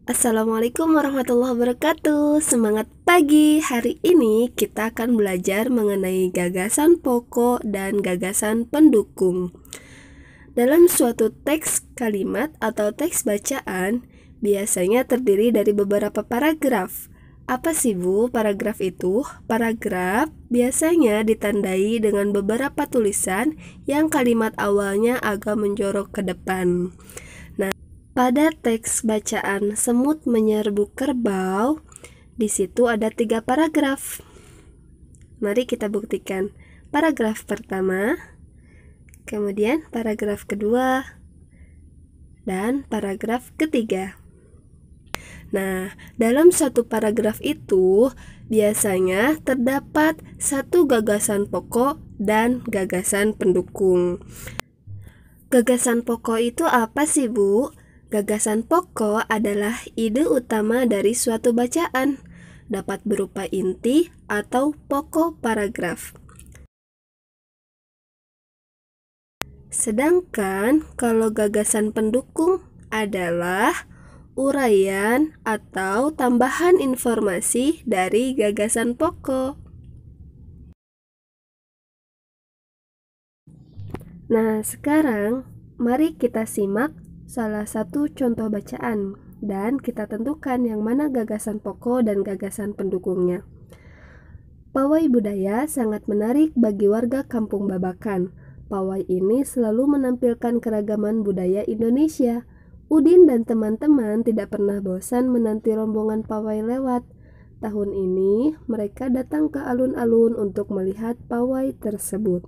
Assalamualaikum warahmatullahi wabarakatuh. Semangat pagi. Hari ini kita akan belajar mengenai gagasan pokok dan gagasan pendukung. Dalam suatu teks kalimat atau teks bacaan biasanya terdiri dari beberapa paragraf. Apa sih Bu paragraf itu? Paragraf biasanya ditandai dengan beberapa tulisan yang kalimat awalnya agak menjorok ke depan. Pada teks bacaan Semut Menyerbu Kerbau, di situ ada 3 paragraf. Mari kita buktikan. Paragraf pertama, kemudian paragraf kedua, dan paragraf ketiga. Nah, dalam satu paragraf itu biasanya terdapat satu gagasan pokok dan gagasan pendukung. Gagasan pokok itu apa sih, Bu? Gagasan pokok adalah ide utama dari suatu bacaan, dapat berupa inti atau pokok paragraf. Sedangkan kalau gagasan pendukung adalah uraian atau tambahan informasi dari gagasan pokok. Nah, sekarang mari kita simak salah satu contoh bacaan dan kita tentukan yang mana gagasan pokok dan gagasan pendukungnya. Pawai budaya sangat menarik bagi warga Kampung Babakan. Pawai ini selalu menampilkan keragaman budaya Indonesia. Udin dan teman-teman tidak pernah bosan menanti rombongan pawai lewat. Tahun ini mereka datang ke alun-alun untuk melihat pawai tersebut.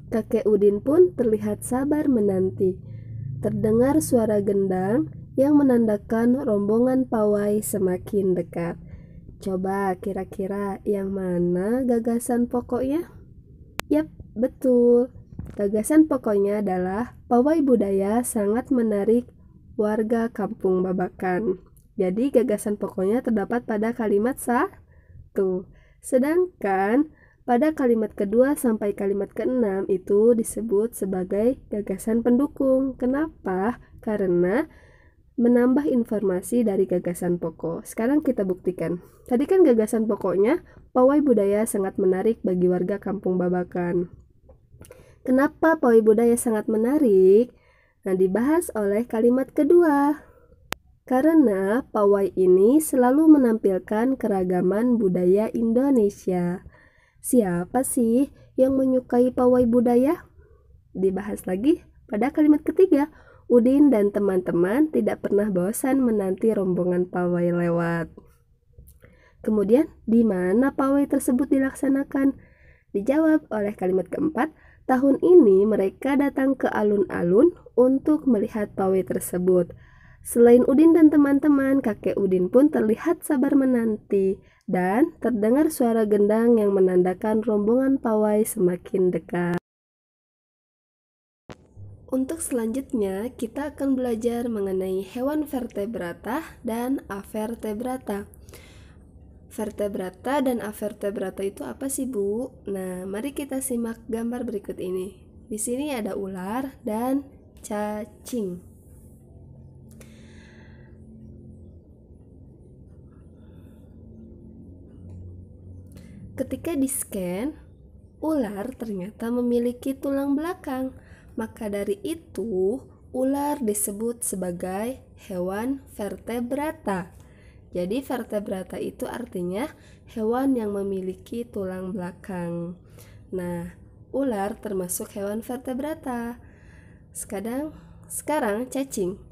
Kakek Udin pun terlihat sabar menanti. Terdengar suara gendang yang menandakan rombongan pawai semakin dekat. Coba kira-kira yang mana gagasan pokoknya? Yap, betul. Gagasan pokoknya adalah pawai budaya sangat menarik warga Kampung Babakan. Jadi gagasan pokoknya terdapat pada kalimat 1. Sedangkan pada kalimat kedua sampai kalimat keenam itu disebut sebagai gagasan pendukung. Kenapa? Karena menambah informasi dari gagasan pokok. Sekarang kita buktikan. Tadi kan gagasan pokoknya, pawai budaya sangat menarik bagi warga Kampung Babakan. Kenapa pawai budaya sangat menarik? Nah, dibahas oleh kalimat kedua. Karena pawai ini selalu menampilkan keragaman budaya Indonesia. Siapa sih yang menyukai pawai budaya? Dibahas lagi pada kalimat ketiga. Udin dan teman-teman tidak pernah bosan menanti rombongan pawai lewat. Kemudian, di mana pawai tersebut dilaksanakan? Dijawab oleh kalimat keempat. Tahun ini mereka datang ke alun-alun untuk melihat pawai tersebut. Selain Udin dan teman-teman, kakek Udin pun terlihat sabar menanti dan terdengar suara gendang yang menandakan rombongan pawai semakin dekat. Untuk selanjutnya, kita akan belajar mengenai hewan vertebrata dan avertebrata. Vertebrata dan avertebrata itu apa sih, Bu? Nah, mari kita simak gambar berikut ini. Di sini ada ular dan cacing. Ketika di-scan, ular ternyata memiliki tulang belakang. Maka dari itu, ular disebut sebagai hewan vertebrata. Jadi vertebrata itu artinya hewan yang memiliki tulang belakang. Nah, ular termasuk hewan vertebrata. Sekarang cacing.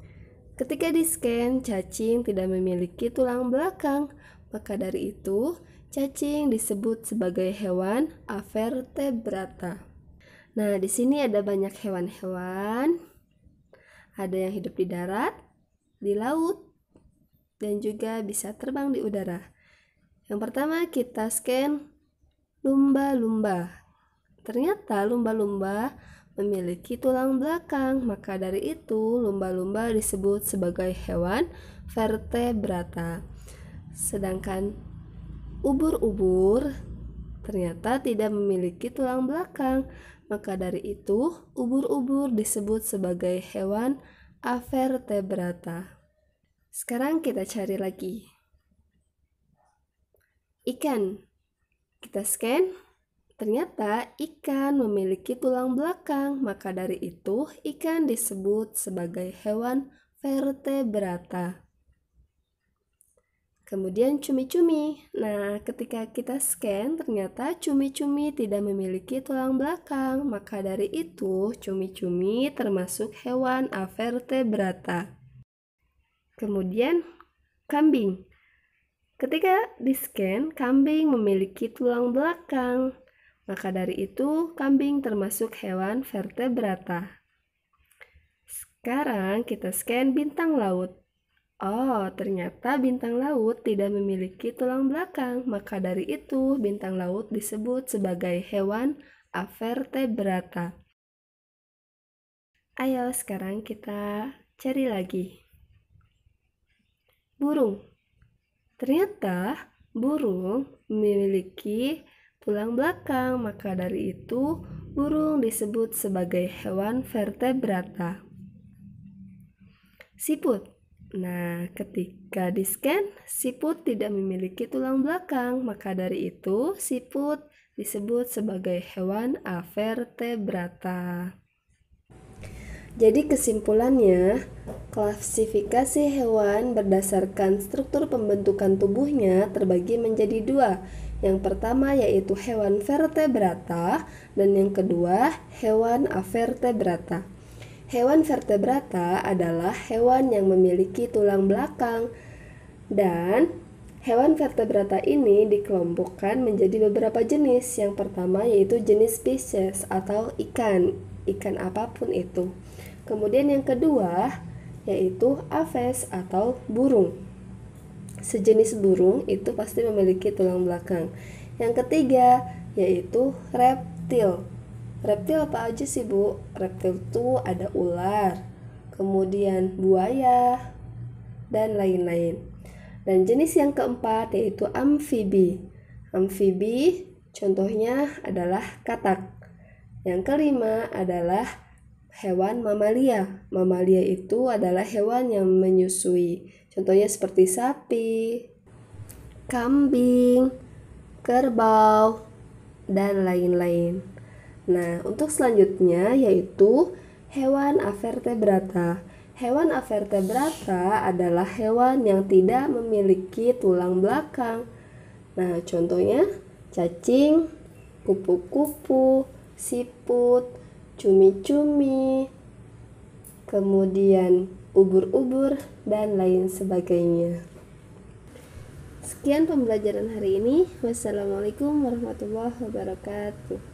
Ketika di-scan, cacing tidak memiliki tulang belakang. Maka dari itu, cacing disebut sebagai hewan avertebrata. Nah, di sini ada banyak hewan-hewan. Ada yang hidup di darat, di laut, dan juga bisa terbang di udara. Yang pertama kita scan lumba-lumba. Ternyata lumba-lumba memiliki tulang belakang. Maka dari itu, lumba-lumba disebut sebagai hewan vertebrata. Sedangkan ubur-ubur ternyata tidak memiliki tulang belakang. Maka dari itu, ubur-ubur disebut sebagai hewan avertebrata. Sekarang kita cari lagi. Ikan. Kita scan. Ternyata ikan memiliki tulang belakang, maka dari itu ikan disebut sebagai hewan vertebrata. Kemudian cumi-cumi. Nah, ketika kita scan, ternyata cumi-cumi tidak memiliki tulang belakang, maka dari itu cumi-cumi termasuk hewan avertebrata. Kemudian kambing. Ketika di-scan, kambing memiliki tulang belakang. Maka dari itu, kambing termasuk hewan vertebrata. Sekarang kita scan bintang laut. Oh, ternyata bintang laut tidak memiliki tulang belakang. Maka dari itu, bintang laut disebut sebagai hewan avertebrata. Ayo, sekarang kita cari lagi. Burung. Ternyata burung memiliki tulang belakang, maka dari itu burung disebut sebagai hewan vertebrata. Siput. Nah, ketika di-scan, siput tidak memiliki tulang belakang, maka dari itu siput disebut sebagai hewan avertebrata. Jadi kesimpulannya, klasifikasi hewan berdasarkan struktur pembentukan tubuhnya terbagi menjadi dua. Yang pertama yaitu hewan vertebrata dan yang kedua hewan avertebrata. Hewan vertebrata adalah hewan yang memiliki tulang belakang dan hewan vertebrata ini dikelompokkan menjadi beberapa jenis. Yang pertama yaitu jenis spesies atau ikan apapun itu. Kemudian yang kedua yaitu aves atau burung. Sejenis burung itu pasti memiliki tulang belakang. Yang ketiga yaitu reptil. Reptil apa aja sih, Bu? Reptil itu ada ular, kemudian buaya, dan lain-lain. Dan jenis yang keempat yaitu amfibi. Amfibi contohnya adalah katak. Yang kelima adalah hewan mamalia. Mamalia itu adalah hewan yang menyusui. Contohnya seperti sapi, kambing, kerbau, dan lain-lain. Nah, untuk selanjutnya yaitu hewan avertebrata. Hewan avertebrata adalah hewan yang tidak memiliki tulang belakang. Nah, contohnya cacing, kupu-kupu, siput, cumi-cumi, kemudian ubur-ubur, dan lain sebagainya. Sekian pembelajaran hari ini. Wassalamualaikum warahmatullahi wabarakatuh.